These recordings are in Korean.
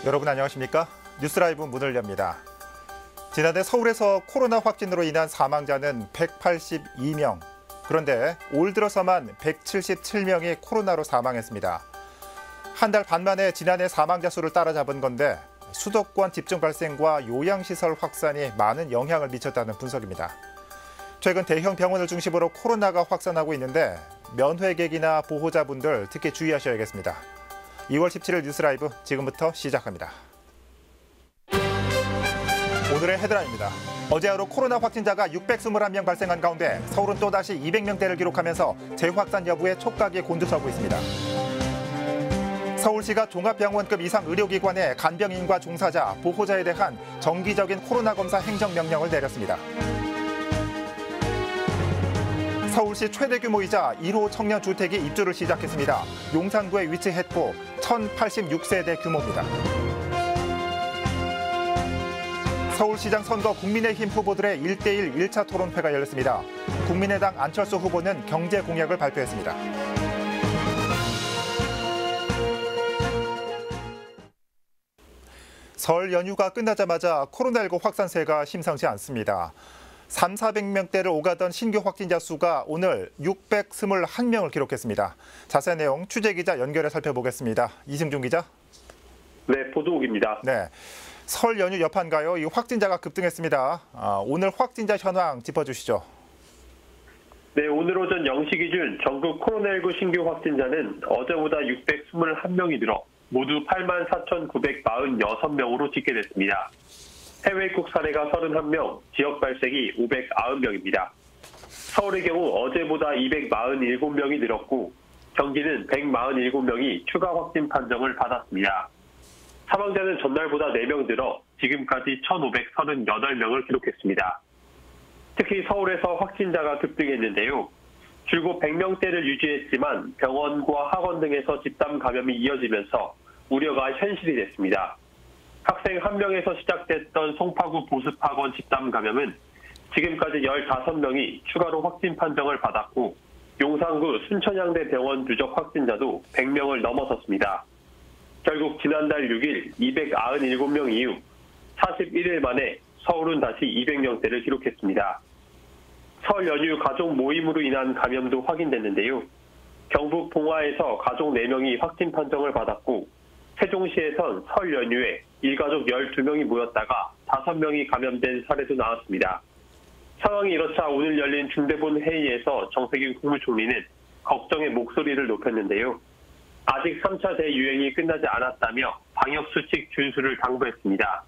여러분 안녕하십니까? 뉴스라이브 문을 엽니다. 지난해 서울에서 코로나 확진으로 인한 사망자는 182명. 그런데 올 들어서만 177명이 코로나로 사망했습니다. 한 달 반 만에 지난해 사망자 수를 따라잡은 건데 수도권 집중 발생과 요양시설 확산이 많은 영향을 미쳤다는 분석입니다. 최근 대형 병원을 중심으로 코로나가 확산하고 있는데 면회객이나 보호자분들 특히 주의하셔야겠습니다. 2월 17일 뉴스라이브 지금부터 시작합니다. 오늘의 헤드라인입니다. 어제 하루 코로나 확진자가 621명 발생한 가운데 서울은 또다시 200명대를 기록하면서 재확산 여부에 촉각이 곤두서고 있습니다. 서울시가 종합병원급 이상 의료기관의 간병인과 종사자, 보호자에 대한 정기적인 코로나 검사 행정명령을 내렸습니다. 서울시 최대 규모이자 1호 청년 주택이 입주를 시작했습니다. 용산구에 위치했고 1086세대 규모입니다. 서울시장 선거 국민의힘 후보들의 1대1 1차 토론회가 열렸습니다. 국민의당 안철수 후보는 경제 공약을 발표했습니다. 설 연휴가 끝나자마자 코로나19 확산세가 심상치 않습니다. 3,400명대를 오가던 신규 확진자 수가 오늘 621명을 기록했습니다. 자세한 내용 취재기자 연결해 살펴보겠습니다. 이승준 기자. 네, 보도국입니다. 네, 설 연휴 여파인가요? 이 확진자가 급등했습니다. 오늘 확진자 현황 짚어주시죠. 네, 오늘 오전 0시 기준 전국 코로나19 신규 확진자는 어제보다 621명이 늘어 모두 84,946명으로 집계됐습니다. 해외 입국 사례가 31명, 지역 발생이 590명입니다. 서울의 경우 어제보다 247명이 늘었고 경기는 147명이 추가 확진 판정을 받았습니다. 사망자는 전날보다 4명 늘어 지금까지 1,538명을 기록했습니다. 특히 서울에서 확진자가 급등했는데요. 줄곧 100명대를 유지했지만 병원과 학원 등에서 집단 감염이 이어지면서 우려가 현실이 됐습니다. 학생 1명에서 시작됐던 송파구 보습학원 집단 감염은 지금까지 15명이 추가로 확진 판정을 받았고 용산구 순천향대 병원 누적 확진자도 100명을 넘어섰습니다. 결국 지난달 6일 297명 이후 41일 만에 서울은 다시 200명대를 기록했습니다. 설 연휴 가족 모임으로 인한 감염도 확인됐는데요. 경북 봉화에서 가족 4명이 확진 판정을 받았고 세종시에선 설 연휴에 일가족 12명이 모였다가 5명이 감염된 사례도 나왔습니다. 상황이 이렇자 오늘 열린 중대본 회의에서 정세균 국무총리는 걱정의 목소리를 높였는데요. 아직 3차 대유행이 끝나지 않았다며 방역수칙 준수를 당부했습니다.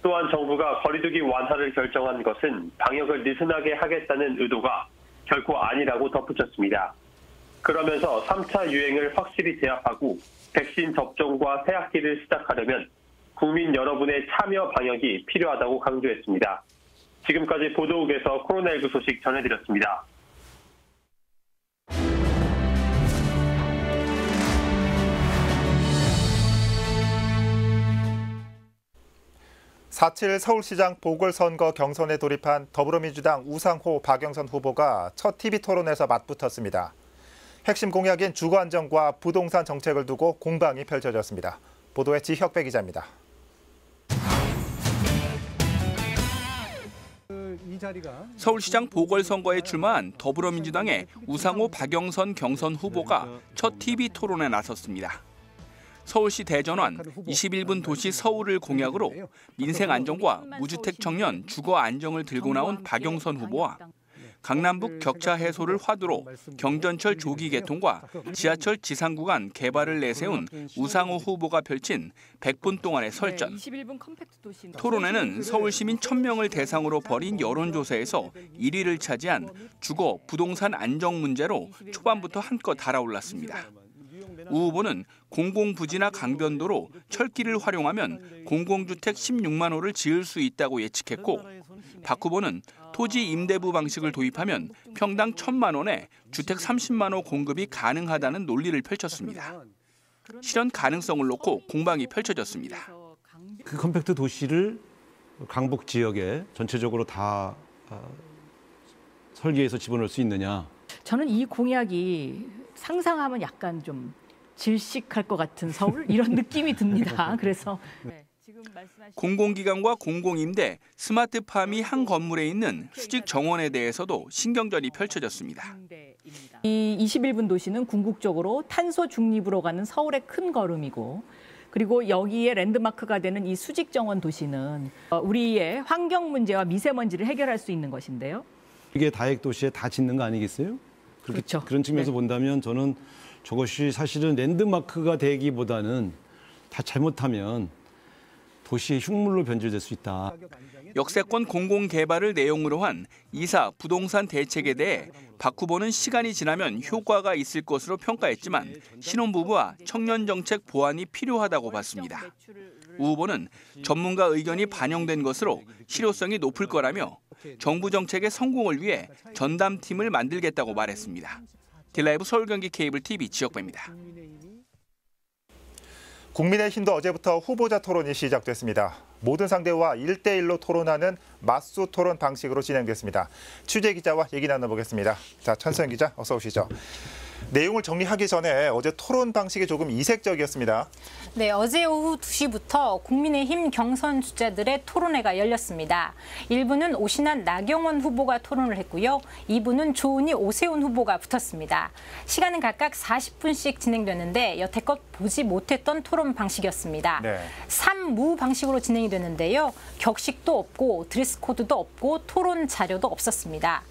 또한 정부가 거리두기 완화를 결정한 것은 방역을 느슨하게 하겠다는 의도가 결코 아니라고 덧붙였습니다. 그러면서 3차 유행을 확실히 제압하고 백신 접종과 새학기를 시작하려면 국민 여러분의 참여 방역이 필요하다고 강조했습니다. 지금까지 보도국에서 코로나19 소식 전해드렸습니다. 4.7 서울시장 보궐선거 경선에 돌입한 더불어민주당 우상호 박영선 후보가 첫 TV토론에서 맞붙었습니다. 핵심 공약인 주거안정과 부동산 정책을 두고 공방이 펼쳐졌습니다. 보도에 지혁배 기자입니다. 서울시장 보궐선거에 출마한 더불어민주당의 우상호 박영선 경선 후보가 첫 TV토론에 나섰습니다. 서울시 대전환 21분 도시 서울을 공약으로 민생 안정과 무주택 청년 주거 안정을 들고 나온 박영선 후보와 강남북 격차 해소를 화두로 경전철 조기 개통과 지하철 지상구간 개발을 내세운 우상호 후보가 펼친 100분 동안의 설전. 토론회는 서울 시민 1,000명을 대상으로 벌인 여론조사에서 1위를 차지한 주거, 부동산 안정 문제로 초반부터 한껏 달아올랐습니다. 우 후보는 공공부지나 강변도로 철길을 활용하면 공공주택 16만 호를 지을 수 있다고 예측했고 박 후보는 토지 임대부 방식을 도입하면 평당 1,000만 원에 주택 30만 호 공급이 가능하다는 논리를 펼쳤습니다. 실현 가능성을 놓고 공방이 펼쳐졌습니다. 그 컴팩트 도시를 강북 지역에 전체적으로 다 설계해서 집어넣을 수 있느냐. 저는 이 공약이 상상하면 약간 좀 질식할 것 같은 서울 이런 느낌이 듭니다. 그래서 지금 말씀하신 공공기관과 공공임대, 스마트팜이 한 건물에 있는 수직 정원에 대해서도 신경전이 펼쳐졌습니다. 이 21분 도시는 궁극적으로 탄소 중립으로 가는 서울의 큰 걸음이고, 그리고 여기에 랜드마크가 되는 이 수직 정원 도시는 우리의 환경 문제와 미세먼지를 해결할 수 있는 것인데요. 이게 다액 도시에 다 짓는 거 아니겠어요? 그렇죠. 그런 측면에서 네. 본다면 저는 저것이 사실은 랜드마크가 되기보다는 다 잘못하면 도시의 흉물로 변질될 수 있다. 역세권 공공개발을 내용으로 한 이사 부동산 대책에 대해 박 후보는 시간이 지나면 효과가 있을 것으로 평가했지만 신혼부부와 청년정책 보완이 필요하다고 봤습니다. 우 후보는 전문가 의견이 반영된 것으로 실효성이 높을 거라며 정부 정책의 성공을 위해 전담팀을 만들겠다고 말했습니다. 딜라이브 서울경기 케이블 TV 지역배입니다. 국민의힘도 어제부터 후보자 토론이 시작됐습니다. 모든 상대와 1대1로 토론하는 맞수 토론 방식으로 진행됐습니다. 취재 기자와 얘기 나눠보겠습니다. 자, 천수연 기자, 어서 오시죠. 내용을 정리하기 전에 어제 토론 방식이 조금 이색적이었습니다. 네, 어제 오후 2시부터 국민의힘 경선 주자들의 토론회가 열렸습니다. 1부는 오신환 나경원 후보가 토론을 했고요. 2부는 조은희 오세훈 후보가 붙었습니다. 시간은 각각 40분씩 진행됐는데 여태껏 보지 못했던 토론 방식이었습니다. 네. 3무 방식으로 진행이 됐는데요. 격식도 없고 드레스 코드도 없고 토론 자료도 없었습니다.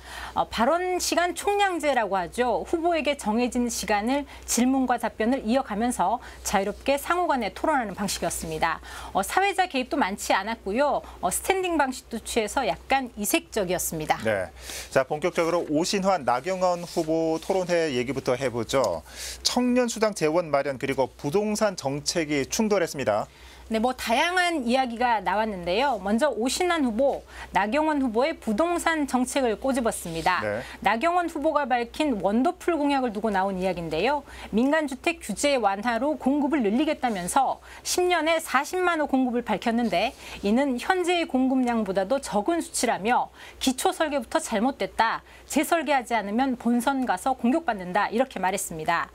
발언 시간 총량제라고 하죠. 후보에게 정해진 시간을 질문과 답변을 이어가면서 자유롭게 상호간에 토론하는 방식이었습니다. 사회자 개입도 많지 않았고요. 스탠딩 방식도 취해서 약간 이색적이었습니다. 네. 자, 본격적으로 오신환 나경원 후보 토론회 얘기부터 해보죠. 청년 수당 재원 마련 그리고 부동산 정책이 충돌했습니다. 네, 다양한 이야기가 나왔는데요. 먼저 오신환 후보, 나경원 후보의 부동산 정책을 꼬집었습니다. 네. 나경원 후보가 밝힌 원더풀 공약을 두고 나온 이야기인데요. 민간주택 규제 완화로 공급을 늘리겠다면서 10년에 40만 호 공급을 밝혔는데 이는 현재의 공급량보다도 적은 수치라며 기초 설계부터 잘못됐다. 재설계하지 않으면 본선 가서 공격받는다. 이렇게 말했습니다.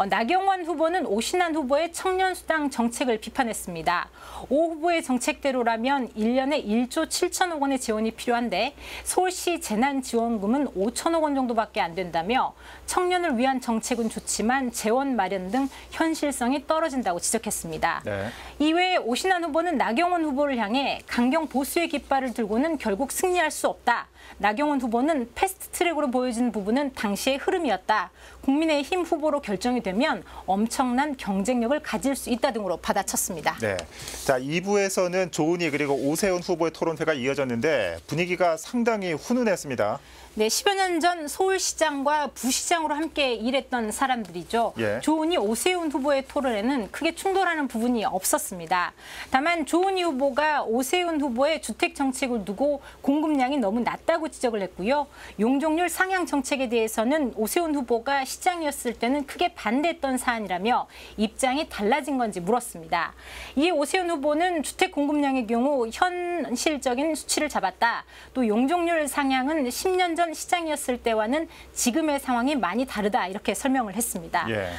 나경원 후보는 오신환 후보의 청년수당 정책을 비판했습니다. 오 후보의 정책대로라면 1년에 1조 7천억 원의 지원이 필요한데 서울시 재난지원금은 5천억 원 정도밖에 안 된다며 청년을 위한 정책은 좋지만 재원 마련 등 현실성이 떨어진다고 지적했습니다. 네. 이외에 오신환 후보는 나경원 후보를 향해 강경 보수의 깃발을 들고는 결국 승리할 수 없다. 나경원 후보는 패스트트랙으로 보여진 부분은 당시의 흐름이었다. 국민의힘 후보로 결정이 되면 엄청난 경쟁력을 가질 수 있다 등으로 받아쳤습니다. 네. 자, 2부에서는 조은희 그리고 오세훈 후보의 토론회가 이어졌는데 분위기가 상당히 훈훈했습니다. 네, 10여 년 전 서울시장과 부시장으로 함께 일했던 사람들이죠. 예. 조은희, 오세훈 후보의 토론에는 크게 충돌하는 부분이 없었습니다. 다만 조은희 후보가 오세훈 후보의 주택 정책을 두고 공급량이 너무 낮다고 지적을 했고요. 용적률 상향 정책에 대해서는 오세훈 후보가 시장이었을 때는 크게 반대했던 사안이라며 입장이 달라진 건지 물었습니다. 이에 오세훈 후보는 주택 공급량의 경우 현실적인 수치를 잡았다. 또 용적률 상향은 10년 전 시장이었을 때와는 지금의 상황이 많이 다르다 이렇게 설명을 했습니다. 예.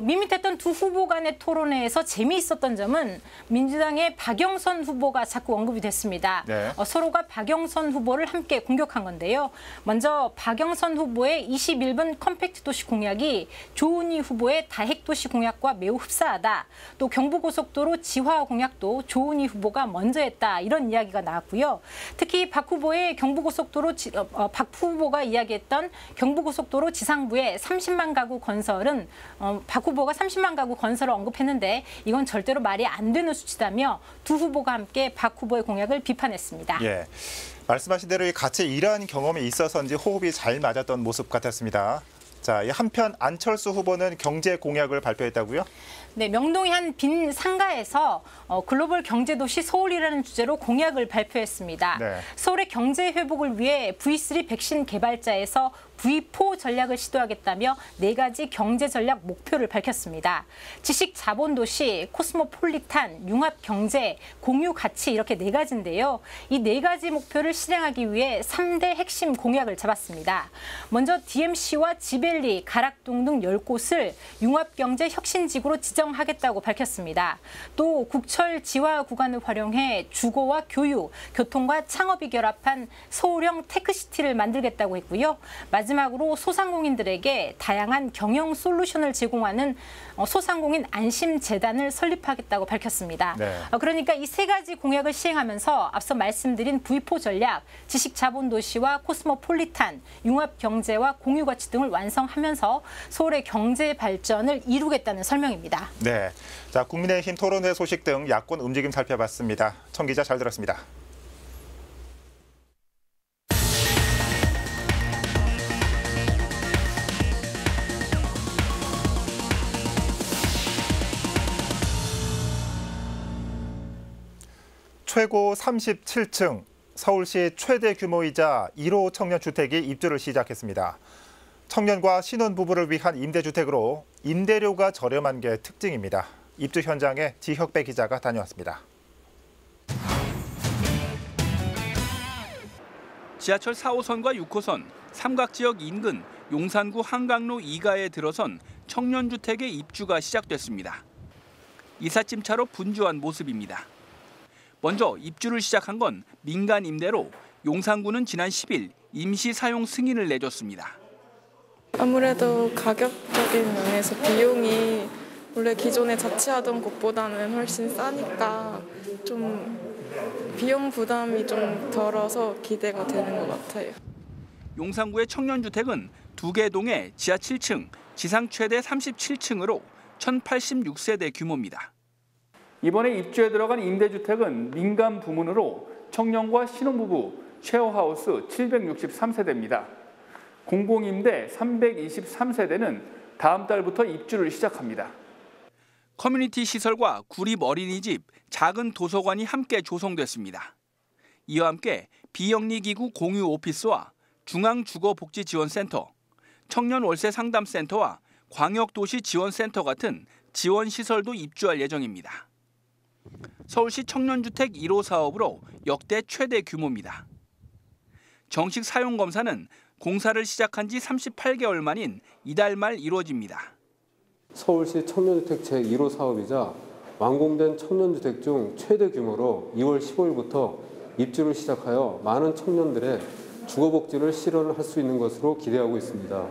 밋밋했던 두 후보 간의 토론회에서 재미있었던 점은 민주당의 박영선 후보가 자꾸 언급이 됐습니다. 네. 서로가 박영선 후보를 함께 공격한 건데요. 먼저 박영선 후보의 21분 컴팩트 도시 공약이 조은희 후보의 다핵 도시 공약과 매우 흡사하다. 또 경부고속도로 지화 공약도 조은희 후보가 먼저 했다. 이런 이야기가 나왔고요. 특히 박 후보의 경부고속도로 박 후보가 이야기했던 경부고속도로 지상부의 30만 가구 건설은 박 후보가 30만 가구 건설을 언급했는데 이건 절대로 말이 안 되는 수치다며 두 후보가 함께 박 후보의 공약을 비판했습니다. 예. 말씀하신 대로 같이 일한 경험이 있어서인지 호흡이 잘 맞았던 모습 같았습니다. 자, 한편 안철수 후보는 경제 공약을 발표했다고요? 네, 명동의 한 빈 상가에서 글로벌 경제도시 서울이라는 주제로 공약을 발표했습니다. 네. 서울의 경제 회복을 위해 V3 백신 개발자에서 V4 전략을 시도하겠다며 4가지 경제 전략 목표를 밝혔습니다. 지식 자본도시, 코스모폴리탄, 융합 경제, 공유 가치 이렇게 4가지인데요. 이 4가지 목표를 실행하기 위해 3대 핵심 공약을 잡았습니다. 먼저 DMC와 지벨리, 가락동 등 10곳을 융합 경제 혁신지구로 지정하겠다고 밝혔습니다. 또 국철 지화 구간을 활용해 주거와 교육, 교통과 창업이 결합한 서울형 테크시티를 만들겠다고 했고요. 마지막으로 소상공인들에게 다양한 경영 솔루션을 제공하는 소상공인 안심재단을 설립하겠다고 밝혔습니다. 네. 그러니까 이 3가지 공약을 시행하면서 앞서 말씀드린 V4 전략, 지식자본도시와 코스모폴리탄, 융합경제와 공유가치 등을 완성하면서 서울의 경제 발전을 이루겠다는 설명입니다. 네, 자 국민의힘 토론회 소식 등 야권 움직임 살펴봤습니다. 청 기자 잘 들었습니다. 최고 37층 서울시 최대 규모이자 1호 청년주택이 입주를 시작했습니다. 청년과 신혼부부를 위한 임대주택으로 임대료가 저렴한 게 특징입니다. 입주 현장에 지혁배 기자가 다녀왔습니다. 지하철 4호선과 6호선, 삼각지역 인근 용산구 한강로 2가에 들어선 청년주택의 입주가 시작됐습니다. 이삿짐차로 분주한 모습입니다. 먼저 입주를 시작한 건 민간 임대로 용산구는 지난 10일 임시 사용 승인을 내줬습니다. 아무래도 가격적인 면에서 비용이 원래 기존에 자취하던 곳보다는 훨씬 싸니까 좀 비용 부담이 좀 덜어서 기대가 되는 것 같아요. 용산구의 청년주택은 2개 동에 지하 7층, 지상 최대 37층으로 1086세대 규모입니다. 이번에 입주에 들어간 임대주택은 민간 부문으로 청년과 신혼부부 쉐어하우스 763세대입니다. 공공임대 323세대는 다음 달부터 입주를 시작합니다. 커뮤니티 시설과 구립 어린이집, 작은 도서관이 함께 조성됐습니다. 이와 함께 비영리기구 공유 오피스와 중앙주거복지지원센터, 청년월세상담센터와 광역도시지원센터 같은 지원시설도 입주할 예정입니다. 서울시 청년주택 1호 사업으로 역대 최대 규모입니다. 정식 사용 검사는 공사를 시작한 지 38개월 만인 이달 말 이루어집니다. 서울시 청년주택 제1호 사업이자 완공된 청년주택 중 최대 규모로 2월 15일부터 입주를 시작하여 많은 청년들의 주거복지를 실현할 수 있는 것으로 기대하고 있습니다.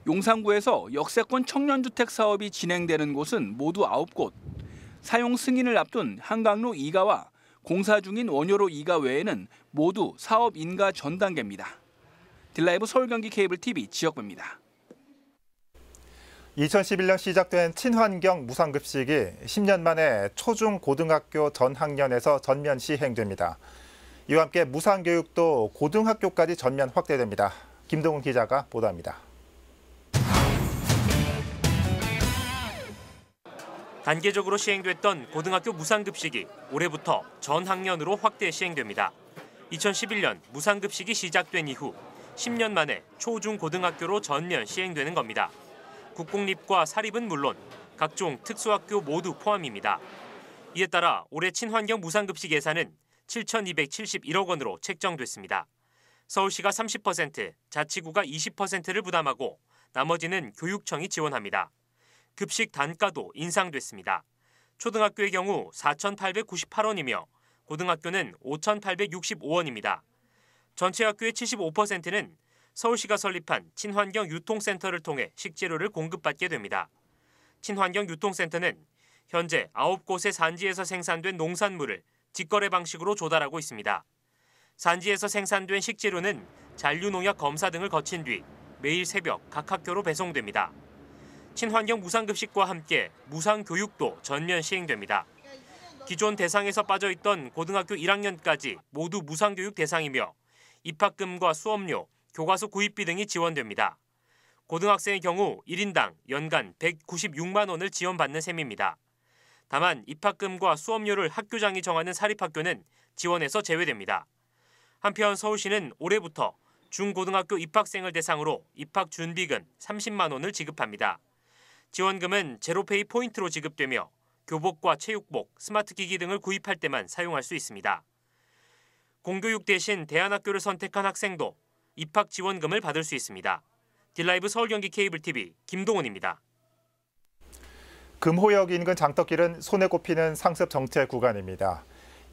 용산구에서 역세권 청년주택 사업이 진행되는 곳은 모두 9곳. 사용 승인을 앞둔 한강로 2가와 공사 중인 원효로 2가 외에는 모두 사업 인가 전 단계입니다. 딜라이브 서울경기 케이블 TV 지역배입니다. 2011년 시작된 친환경 무상급식이 10년 만에 초중 고등학교 전 학년에서 전면 시행됩니다. 이와 함께 무상교육도 고등학교까지 전면 확대됩니다. 김동훈 기자가 보도합니다. 단계적으로 시행됐던 고등학교 무상급식이 올해부터 전 학년으로 확대 시행됩니다. 2011년 무상급식이 시작된 이후 10년 만에 초, 중, 고등학교로 전면 시행되는 겁니다. 국공립과 사립은 물론 각종 특수학교 모두 포함입니다. 이에 따라 올해 친환경 무상급식 예산은 7,271억 원으로 책정됐습니다. 서울시가 30%, 자치구가 20%를 부담하고 나머지는 교육청이 지원합니다. 급식 단가도 인상됐습니다. 초등학교의 경우 4,898원이며 고등학교는 5,865원입니다. 전체 학교의 75%는 서울시가 설립한 친환경 유통센터를 통해 식재료를 공급받게 됩니다. 친환경 유통센터는 현재 9곳의 산지에서 생산된 농산물을 직거래 방식으로 조달하고 있습니다. 산지에서 생산된 식재료는 잔류농약 검사 등을 거친 뒤 매일 새벽 각 학교로 배송됩니다. 친환경 무상급식과 함께 무상교육도 전면 시행됩니다. 기존 대상에서 빠져있던 고등학교 1학년까지 모두 무상교육 대상이며 입학금과 수업료, 교과서 구입비 등이 지원됩니다. 고등학생의 경우 1인당 연간 196만 원을 지원받는 셈입니다. 다만 입학금과 수업료를 학교장이 정하는 사립학교는 지원에서 제외됩니다. 한편 서울시는 올해부터 중고등학교 입학생을 대상으로 입학 준비금 30만 원을 지급합니다. 지원금은 제로페이 포인트로 지급되며 교복과 체육복, 스마트기기 등을 구입할 때만 사용할 수 있습니다. 공교육 대신 대안학교를 선택한 학생도 입학 지원금을 받을 수 있습니다. 딜라이브 서울경기 케이블TV 김동훈입니다. 금호역 인근 장덕길은 손에 꼽히는 상습 정체 구간입니다.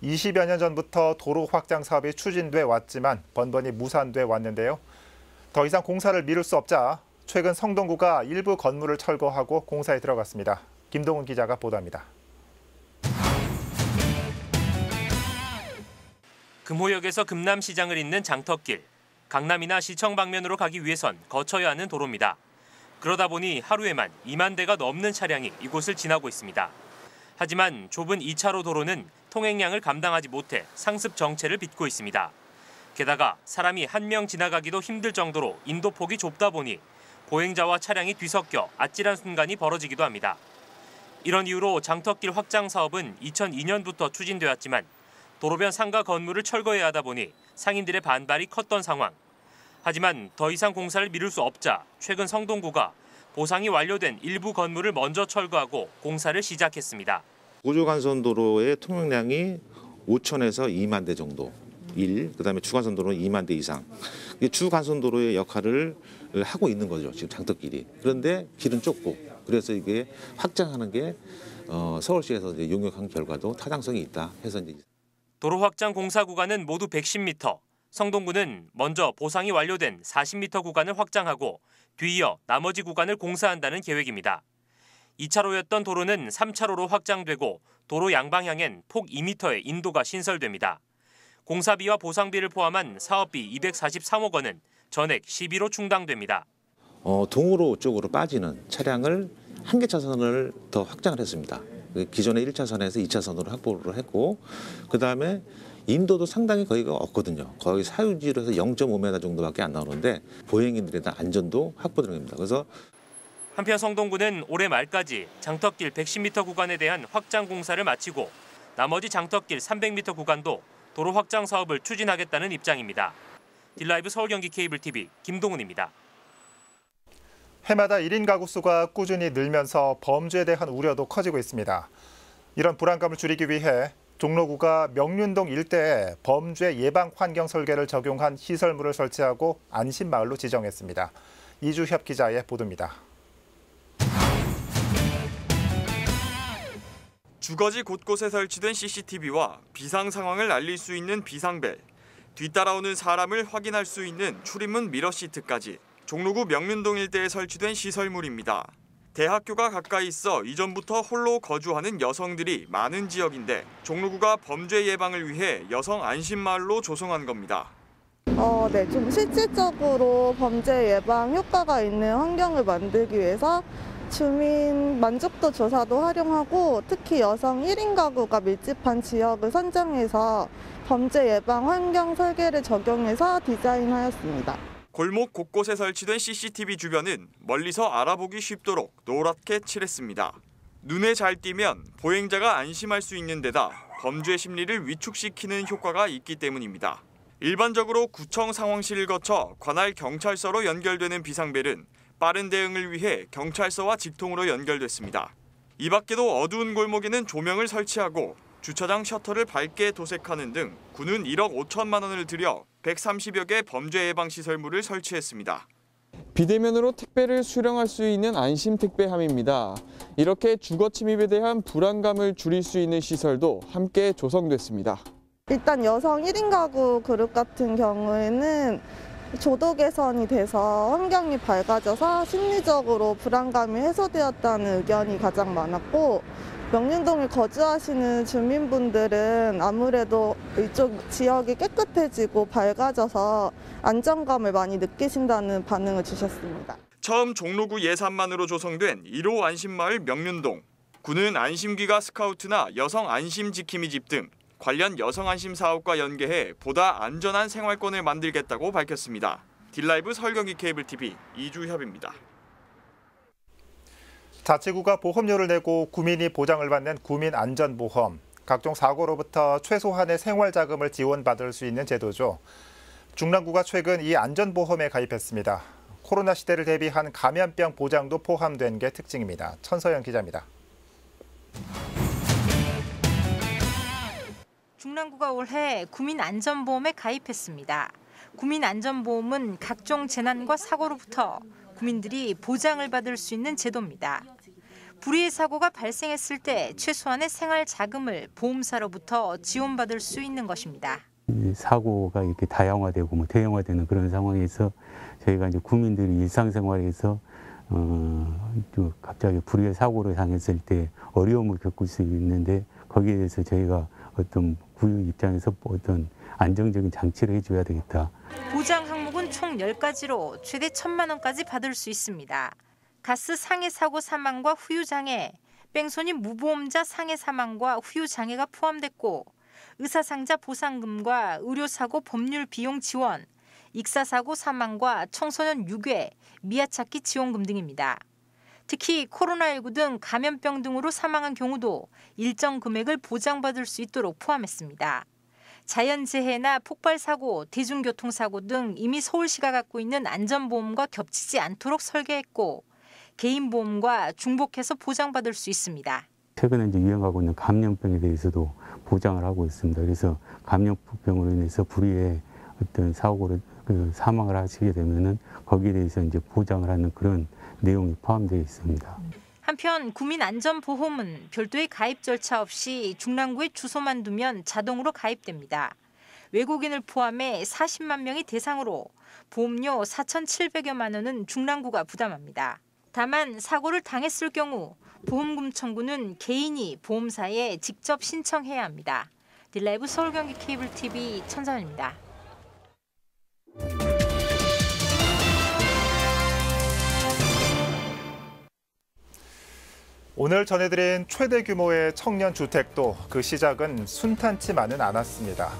20여 년 전부터 도로 확장 사업이 추진돼 왔지만 번번이 무산돼 왔는데요. 더 이상 공사를 미룰 수 없자 최근 성동구가 일부 건물을 철거하고 공사에 들어갔습니다. 김동훈 기자가 보도합니다. 금호역에서 금남시장을 잇는 장덕길. 강남이나 시청 방면으로 가기 위해선 거쳐야 하는 도로입니다. 그러다 보니 하루에만 2만 대가 넘는 차량이 이곳을 지나고 있습니다. 하지만 좁은 2차로 도로는 통행량을 감당하지 못해 상습 정체를 빚고 있습니다. 게다가 사람이 한 명 지나가기도 힘들 정도로 인도폭이 좁다 보니 보행자와 차량이 뒤섞여 아찔한 순간이 벌어지기도 합니다. 이런 이유로 장덕길 확장 사업은 2002년부터 추진되었지만 도로변 상가 건물을 철거해야 하다 보니 상인들의 반발이 컸던 상황. 하지만 더 이상 공사를 미룰 수 없자 최근 성동구가 보상이 완료된 일부 건물을 먼저 철거하고 공사를 시작했습니다. 고조간선도로의 통행량이 5천에서 2만 대 정도. 그다음에 주간선도로는 2만 대 이상. 주간선도로의 역할을 하고 있는 거죠. 지금 장덕길이. 그런데 길은 좁고 그래서 이게 확장하는 게 서울시에서 이제 용역한 결과도 타당성이 있다 해서 이제. 도로 확장 공사 구간은 모두 110m. 성동구는 먼저 보상이 완료된 40m 구간을 확장하고 뒤이어 나머지 구간을 공사한다는 계획입니다. 2차로였던 도로는 3차로로 확장되고 도로 양방향엔 폭 2m의 인도가 신설됩니다. 공사비와 보상비를 포함한 사업비 243억 원은 전액 시비로 충당됩니다. 동으로 쪽으로 빠지는 차량을 한 개 차선을 더 확장을 했습니다. 기존의 1차선에서 2차선으로 확보를 했고 그다음에 인도도 상당히 거기가 없거든요. 거의 사유지로 해서 0.5m 정도밖에 안 나오는데 보행인들에 대한 안전도 확보되는 겁니다. 그래서 한편 성동구는 올해 말까지 장덕길 110m 구간에 대한 확장 공사를 마치고 나머지 장덕길 300m 구간도 도로 확장 사업을 추진하겠다는 입장입니다. 딜라이브 서울경기 케이블TV 김동훈입니다. 해마다 1인 가구 수가 꾸준히 늘면서 범죄에 대한 우려도 커지고 있습니다. 이런 불안감을 줄이기 위해 종로구가 명륜동 일대에 범죄 예방 환경 설계를 적용한 시설물을 설치하고 안심마을로 지정했습니다. 이주협 기자의 보도입니다. 주거지 곳곳에 설치된 CCTV와 비상 상황을 알릴 수 있는 비상벨, 뒤따라오는 사람을 확인할 수 있는 출입문 미러 시트까지 종로구 명륜동 일대에 설치된 시설물입니다. 대학교가 가까이 있어 이전부터 홀로 거주하는 여성들이 많은 지역인데 종로구가 범죄 예방을 위해 여성 안심마을로 조성한 겁니다. 네, 좀 실질적으로 범죄 예방 효과가 있는 환경을 만들기 위해서 주민 만족도 조사도 활용하고 특히 여성 1인 가구가 밀집한 지역을 선정해서 범죄 예방 환경 설계를 적용해서 디자인하였습니다. 골목 곳곳에 설치된 CCTV 주변은 멀리서 알아보기 쉽도록 노랗게 칠했습니다. 눈에 잘 띄면 보행자가 안심할 수 있는 데다 범죄 심리를 위축시키는 효과가 있기 때문입니다. 일반적으로 구청 상황실을 거쳐 관할 경찰서로 연결되는 비상벨은 빠른 대응을 위해 경찰서와 직통으로 연결됐습니다. 이 밖에도 어두운 골목에는 조명을 설치하고 주차장 셔터를 밝게 도색하는 등 구는 1억 5천만 원을 들여 130여 개 범죄 예방 시설물을 설치했습니다. 비대면으로 택배를 수령할 수 있는 안심택배함입니다. 이렇게 주거 침입에 대한 불안감을 줄일 수 있는 시설도 함께 조성됐습니다. 일단 여성 1인 가구 그룹 같은 경우에는 조도 개선이 돼서 환경이 밝아져서 심리적으로 불안감이 해소되었다는 의견이 가장 많았고 명륜동에 거주하시는 주민분들은 아무래도 이쪽 지역이 깨끗해지고 밝아져서 안정감을 많이 느끼신다는 반응을 주셨습니다. 처음 종로구 예산만으로 조성된 1호 안심마을 명륜동. 구는 안심귀가 스카우트나 여성 안심 지킴이 집 등 관련 여성 안심 사업과 연계해 보다 안전한 생활권을 만들겠다고 밝혔습니다. 딜라이브 서울경기 케이블TV 이주협입니다. 자치구가 보험료를 내고 구민이 보장을 받는 구민안전보험. 각종 사고로부터 최소한의 생활자금을 지원받을 수 있는 제도죠. 중랑구가 최근 이 안전보험에 가입했습니다. 코로나 시대를 대비한 감염병 보장도 포함된 게 특징입니다. 천서영 기자입니다. 중랑구가 올해 구민안전보험에 가입했습니다. 구민안전보험은 각종 재난과 사고로부터 구민들이 보장을 받을 수 있는 제도입니다. 불의의 사고가 발생했을 때 최소한의 생활 자금을 보험사로부터 지원받을 수 있는 것입니다. 사고가 이렇게 다양화되고 대형화되는 그런 상황에서 저희가 이제 국민들이 일상생활에서 갑자기 불의의 사고를 당했을 때 어려움을 겪을 수 있는데 거기에 대해서 저희가 어떤 구유 입장에서 어떤 안정적인 장치를 해줘야 되겠다. 보장 항목은 총 10가지로 최대 1,000만 원까지 받을 수 있습니다. 가스 상해 사고 사망과 후유 장애, 뺑소니 무보험자 상해 사망과 후유 장애가 포함됐고 의사상자 보상금과 의료사고 법률 비용 지원, 익사사고 사망과 청소년 유괴, 미아찾기 지원금 등입니다. 특히 코로나19 등 감염병 등으로 사망한 경우도 일정 금액을 보장받을 수 있도록 포함했습니다. 자연재해나 폭발사고, 대중교통사고 등 이미 서울시가 갖고 있는 안전보험과 겹치지 않도록 설계했고 개인보험과 중복해서 보장받을 수 있습니다. 최근에 이제 유행하고 있는 감염병에 대해서도 보장을 하고 있습니다. 그래서 감염병으로 인해서 불의의 어떤 사고로 사망을 하시게 되면은 거기에 대해서 이제 보장을 하는 그런 내용이 포함되어 있습니다. 한편 구민안전보험은 별도의 가입 절차 없이 중랑구에 주소만 두면 자동으로 가입됩니다. 외국인을 포함해 40만 명이 대상으로 보험료 4,700여만 원은 중랑구가 부담합니다. 다만 사고를 당했을 경우 보험금 청구는 개인이 보험사에 직접 신청해야 합니다. 딜라이브 서울경기 케이블TV 천선입니다. 오늘 전해드린 최대 규모의 청년 주택도 그 시작은 순탄치만은 않았습니다.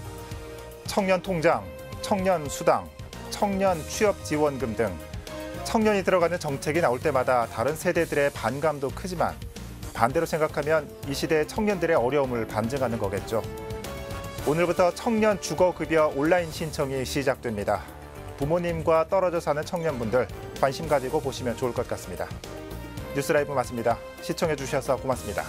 청년 통장, 청년 수당, 청년 취업 지원금 등 청년이 들어가는 정책이 나올 때마다 다른 세대들의 반감도 크지만 반대로 생각하면 이 시대의 청년들의 어려움을 반증하는 거겠죠. 오늘부터 청년 주거급여 온라인 신청이 시작됩니다. 부모님과 떨어져 사는 청년분들 관심 가지고 보시면 좋을 것 같습니다. 뉴스라이브 마칩니다. 시청해 주셔서 고맙습니다.